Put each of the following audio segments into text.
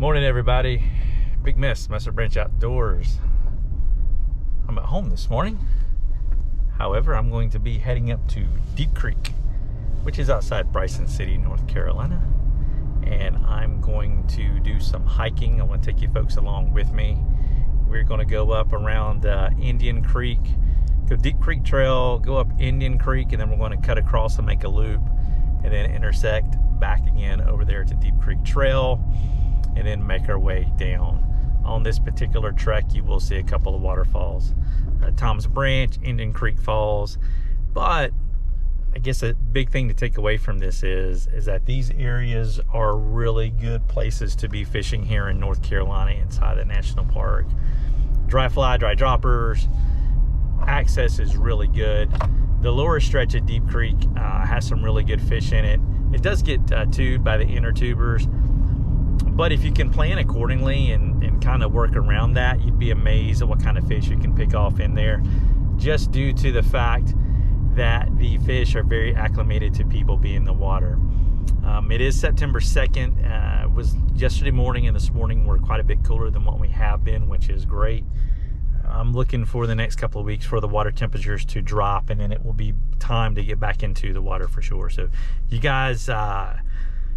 Morning, everybody. Big Miss, Master Branch Outdoors. I'm at home this morning. However, I'm going to be heading up to Deep Creek, which is outside Bryson City, North Carolina. And I'm going to do some hiking. I want to take you folks along with me. We're going to go up around Indian Creek, go Deep Creek Trail, go up Indian Creek, and then we're going to cut across and make a loop, and then intersect back again over there to Deep Creek Trail, and then make our way down. On this particular trek, you will see a couple of waterfalls, Tom's Branch, Indian Creek Falls. But I guess a big thing to take away from this is that these areas are really good places to be fishing here in North Carolina inside the national park. Dry fly, dry droppers, access is really good. The lower stretch of Deep Creek has some really good fish in it. It does get tubed by the inner tubers, but if you can plan accordingly and kind of work around that, you'd be amazed at what kind of fish you can pick off in there, just due to the fact that the fish are very acclimated to people being in the water. It is September 2nd. It was yesterday morning and this morning were quite a bit cooler than what we have been, which is great. I'm looking for the next couple of weeks for the water temperatures to drop, and then it will be time to get back into the water for sure. So you guys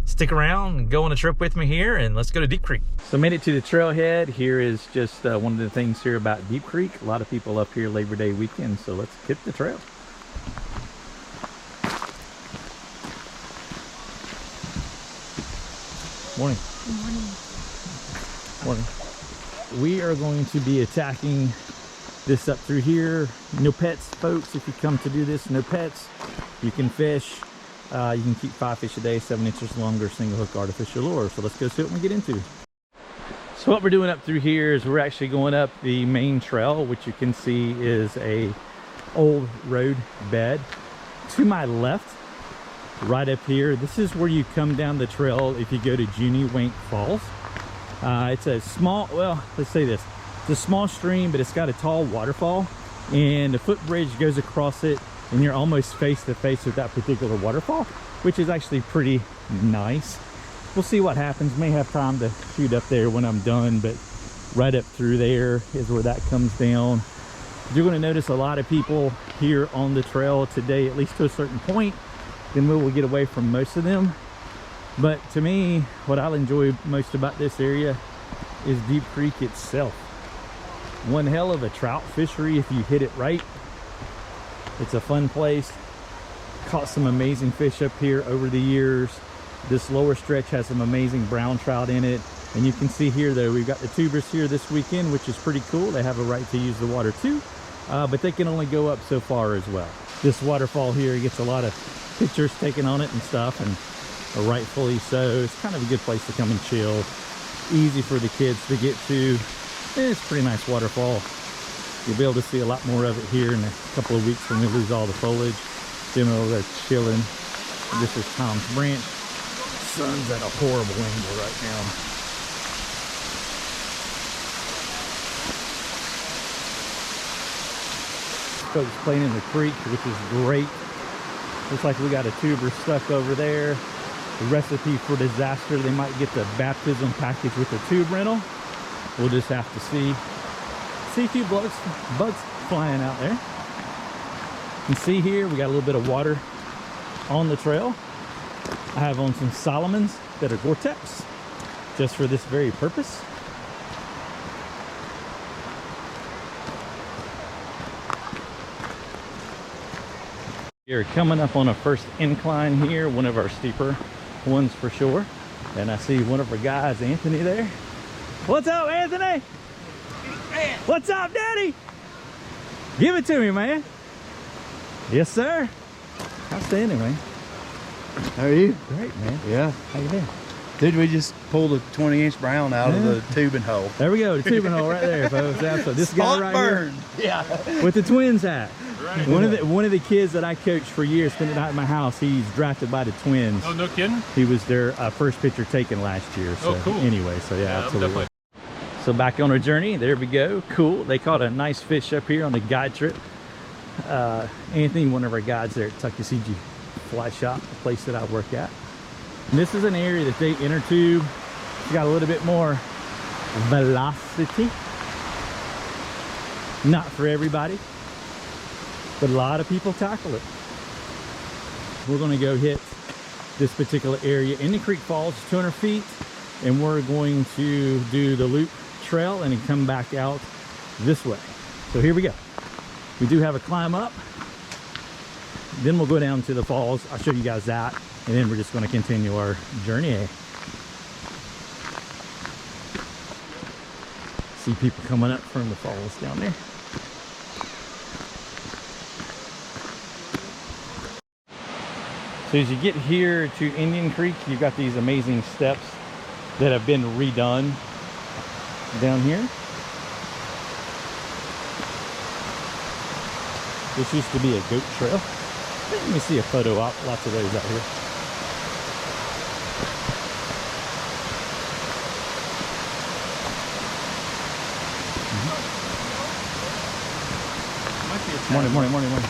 stick around and go on a trip with me here, and let's go to Deep Creek. So made it to the trailhead. Here is just one of the things here about Deep Creek. A lot of people up here Labor Day weekend, so let's hit the trail. Morning. Good morning. Morning. We are going to be attacking this up through here. No pets, folks. If you come to do this, no pets. You can fish. You can keep 5 fish a day, 7 inches longer, single hook artificial lure. So let's go see what we get into. So what we're doing up through here is we're actually going up the main trail, which you can see is a old road bed. To my left, right up here, this is where you come down the trail if you go to Junie Wank Falls. It's a small, well, let's say this, it's a small stream, but it's got a tall waterfall, and the footbridge goes across it, and you're almost face to face with that particular waterfall, which is actually pretty nice. We'll see what happens. May have time to shoot up there when I'm done, but right up through there is where that comes down. You're going to notice a lot of people here on the trail today, at least to a certain point. Then we will get away from most of them. But to me, what I'll enjoy most about this area is Deep Creek itself. One hell of a trout fishery if you hit it right. It's a fun place. Caught some amazing fish up here over the years. This lower stretch has some amazing brown trout in it. And you can see here though, we've got the tubers here this weekend, which is pretty cool. They have a right to use the water too, but they can only go up so far as well. This waterfall here gets a lot of pictures taken on it and stuff, and rightfully so. It's kind of a good place to come and chill. Easy for the kids to get to. It's a pretty nice waterfall. You'll be able to see a lot more of it here in a couple of weeks when we lose all the foliage. Then over there chilling. This is Tom's Branch. Sun's at a horrible angle right now. Folks playing in the creek, which is great. Looks like we got a tuber stuck over there. The recipe for disaster, they might get the baptism package with the tube rental. We'll just have to see. See a few bugs flying out there. You can see here, we got a little bit of water on the trail. I have on some Solomons that are Gore-Tex, just for this very purpose. We're coming up on a first incline here, one of our steeper ones for sure. And I see one of our guys, Anthony, there. What's up, Anthony? What's up, Daddy? Give it to me, man. Yes, sir. Outstanding, man. How are you? Great, man. Yeah. How you doing? Dude, we just pulled a 20-inch brown out of the tubing hole. There we go, the tubing hole right there, folks. Absolutely. This guy right here, yeah, with the Twins hat. Right. One of the kids that I coached for years, spent the night at my house. He's drafted by the Twins. Oh, no kidding? He was their first pitcher taken last year. So oh, cool. Anyway, so yeah, absolutely. Definitely. So back on our journey, there we go. Cool. They caught a nice fish up here on the guide trip. Anthony, one of our guides there at Tuckasegee Fly Shop, the place that I work at. And this is an area that they inner tube It's got a little bit more velocity. Not for everybody, but a lot of people tackle it. We're going to go hit this particular area. Indian Creek Falls, 200 feet, and we're going to do the loop trail and then come back out this way. So here we go. We do have a climb up, then we'll go down to the falls. I'll show you guys that, and then we're just going to continue our journey. See people coming up from the falls down there. So as you get here to Indian Creek, you've got these amazing steps that have been redone down here. This used to be a goat trail. Let me see a photo op. Lots of those out here. Morning, morning, morning, morning.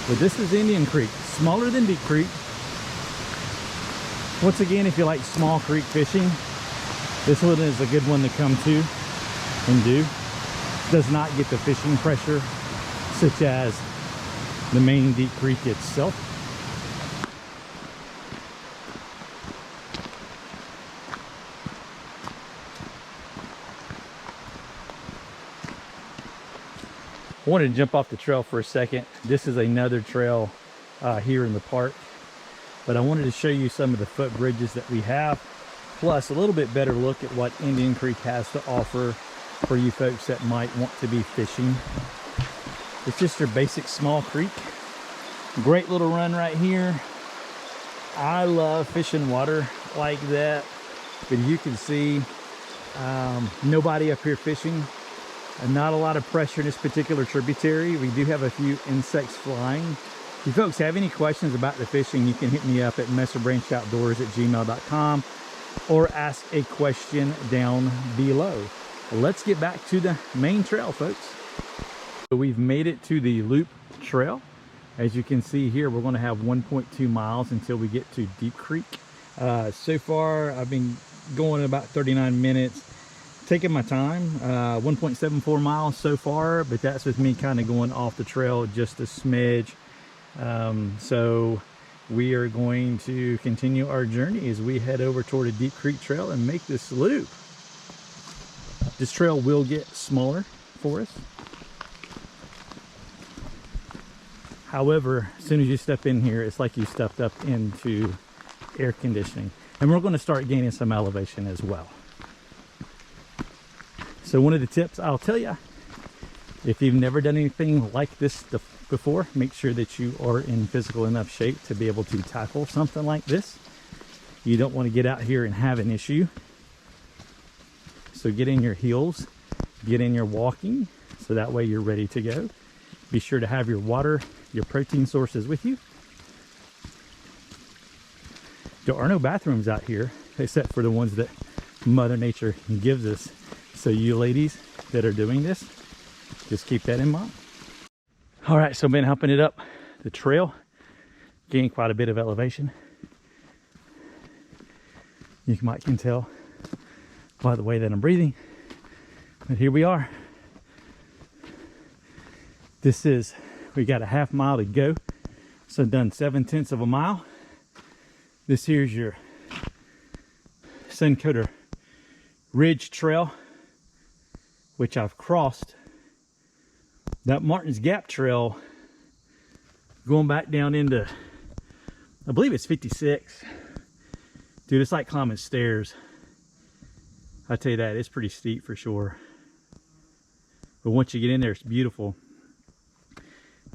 But this is Indian Creek, smaller than Deep Creek. Once again, if you like small creek fishing, this one is a good one to come to and do. Does not get the fishing pressure such as the main Deep Creek itself. I wanted to jump off the trail for a second. This is another trail here in the park, but I wanted to show you some of the footbridges that we have, plus a little bit better look at what Indian Creek has to offer for you folks that might want to be fishing. It's just your basic small creek. Great little run right here. I love fishing water like that, but you can see nobody up here fishing. Not a lot of pressure in this particular tributary. We do have a few insects flying. If you folks have any questions about the fishing, you can hit me up at messerbranchoutdoors@gmail.com or ask a question down below. Let's get back to the main trail, folks. So we've made it to the loop trail. As you can see here, we're going to have 1.2 miles until we get to Deep Creek. So far, I've been going about 39 minutes. Taking my time, 1.74 miles so far, but that's with me kind of going off the trail just a smidge. So we are going to continue our journey as we head over toward a Deep Creek trail and make this loop. This trail will get smaller for us. However, as soon as you step in here, it's like you stepped up into air conditioning. And we're going to start gaining some elevation as well. So one of the tips I'll tell you, if you've never done anything like this before, make sure that you are in physical enough shape to be able to tackle something like this. You don't want to get out here and have an issue. So get in your heels, get in your walking, so that way you're ready to go. Be sure to have your water, your protein sources with you. There are no bathrooms out here, except for the ones that Mother Nature gives us. So you ladies that are doing this, just keep that in mind. All right, so I've been humping it up the trail, gained quite a bit of elevation. You can tell by the way that I'm breathing, but here we are. We got a half mile to go. So done 7/10 of a mile. This here's your Suncoder Ridge Trail, which I've crossed. That Martin's Gap Trail going back down into, I believe it's 56. Dude, it's like climbing stairs. I tell you that, it's pretty steep for sure. But once you get in there, it's beautiful.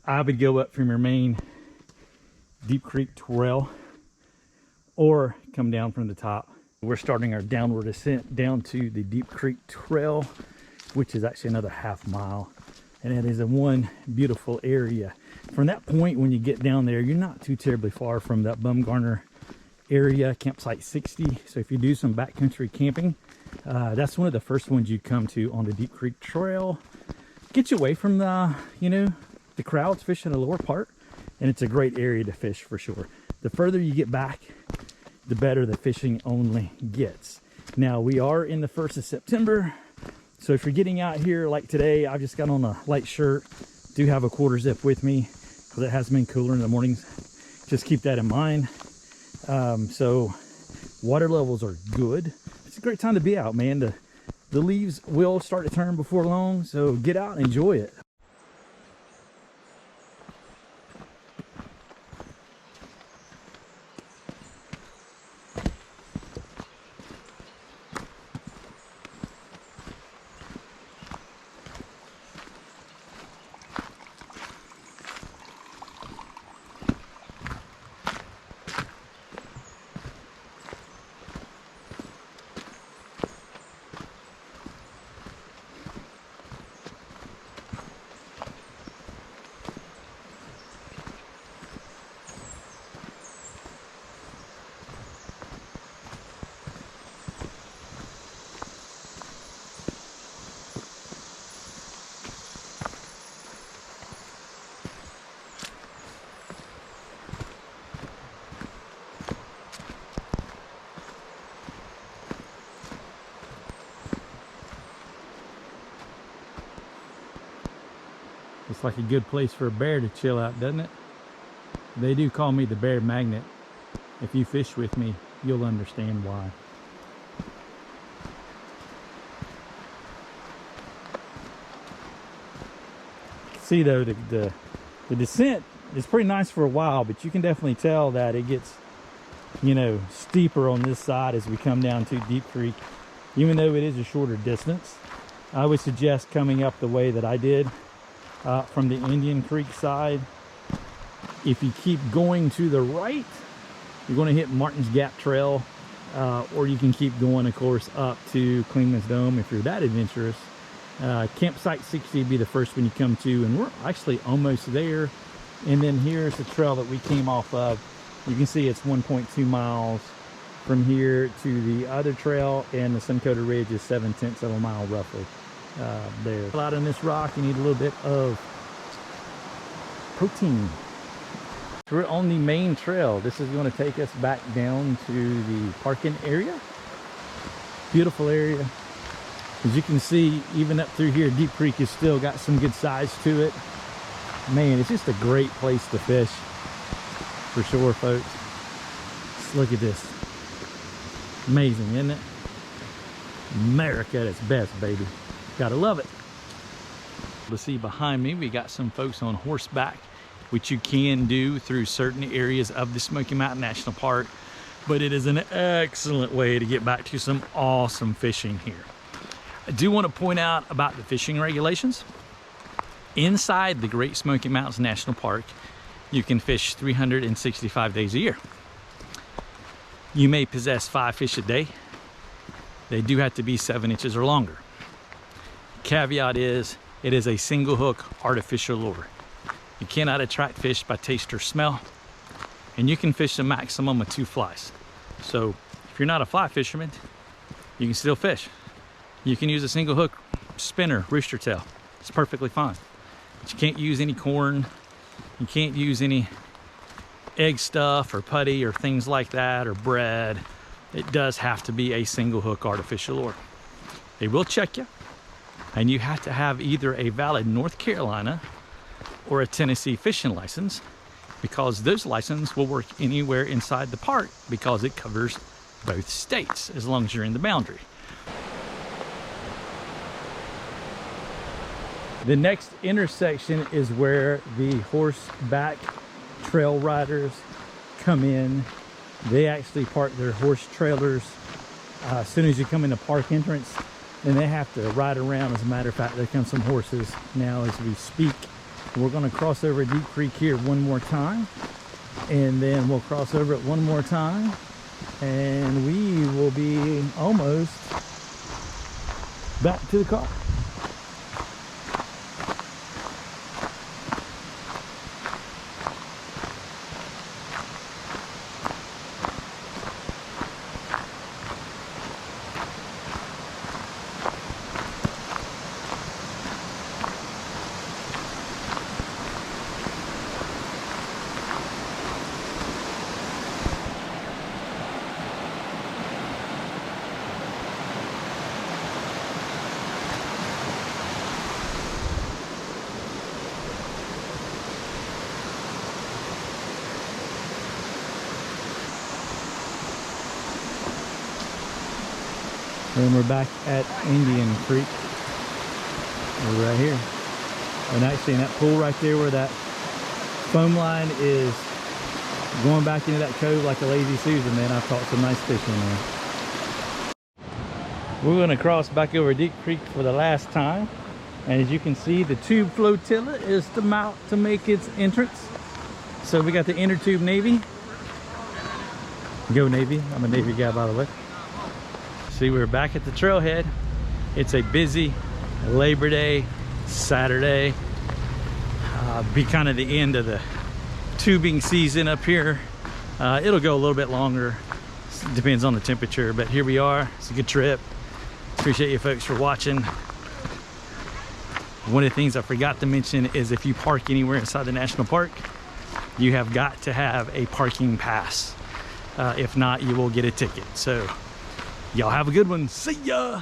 I would go up from your main Deep Creek Trail or come down from the top. We're starting our downward ascent down to the Deep Creek Trail, which is actually another half mile. And it is a one beautiful area. From that point, when you get down there, you're not too terribly far from that Bumgarner area, campsite 60. So if you do some backcountry camping, That's one of the first ones you come to on the Deep Creek Trail. Get you away from the, you know, the crowds fishing the lower part, and it's a great area to fish for sure. The further you get back, the better the fishing only gets. Now we are in the 1st of September, so if you're getting out here like today, I've just got on a light shirt, do have a quarter zip with me because it has been cooler in the mornings. Just keep that in mind. So water levels are good. It's a great time to be out, man. The leaves will start to turn before long, so get out and enjoy it. It's like a good place for a bear to chill out, doesn't it? They do call me the bear magnet. If you fish with me, you'll understand why. See though, the descent is pretty nice for a while, but you can definitely tell that it gets, you know, steeper on this side as we come down to Deep Creek. Even though it is a shorter distance, I would suggest coming up the way that I did. From the Indian Creek side. If you keep going to the right, you're going to hit Martin's Gap Trail, or you can keep going, of course, up to Clingman's Dome if you're that adventurous. Campsite 60 would be the first one you come to, and we're actually almost there. And then here's the trail that we came off of. You can see it's 1.2 miles from here to the other trail, and the Sun-Coated Ridge is 0.7 of a mile roughly. There. Out on this rock, you need a little bit of protein. We're on the main trail. This is going to take us back down to the parking area. Beautiful area. As you can see, even up through here, Deep Creek has still got some good size to it. Man, it's just a great place to fish for sure, folks. Just look at this. Amazing, isn't it? America at its best, baby. Gotta love it. To see behind me, we got some folks on horseback, which you can do through certain areas of the Smoky Mountain National Park, but it is an excellent way to get back to some awesome fishing here. I do want to point out about the fishing regulations. Inside the Great Smoky Mountains National Park, you can fish 365 days a year. You may possess 5 fish a day. They do have to be 7 inches or longer. Caveat is, it is a single hook artificial lure. You cannot attract fish by taste or smell, and you can fish a maximum of 2 flies. So if you're not a fly fisherman, you can still fish. You can use a single hook spinner, rooster tail. It's perfectly fine. But you can't use any corn. You can't use any egg stuff or putty or things like that, or bread. It does have to be a single hook artificial lure. They will check you. And you have to have either a valid North Carolina or a Tennessee fishing license, because those licenses will work anywhere inside the park because it covers both states as long as you're in the boundary. The next intersection is where the horseback trail riders come in. They actually park their horse trailers as soon as you come in the park entrance, and they have to ride around. As a matter of fact, there come some horses now as we speak. We're going to cross over Deep Creek here one more time, and then we'll cross over it one more time, and we will be almost back to the car. And we're back at Indian Creek. We're right here. And actually in that pool right there where that foam line is going back into that cove like a lazy Susan, man, I've caught some nice fish in there. We're gonna cross back over Deep Creek for the last time. And as you can see, the tube flotilla is about to make its entrance. So we got the inner tube Navy. Go Navy, I'm a Navy guy by the way. See, we're back at the trailhead. It's a busy Labor Day, Saturday. Be kind of the end of the tubing season up here. It'll go a little bit longer, depends on the temperature, but here we are. It's a good trip. Appreciate you folks for watching. One of the things I forgot to mention is if you park anywhere inside the national park, you have got to have a parking pass. If not, you will get a ticket. So y'all have a good one. See ya.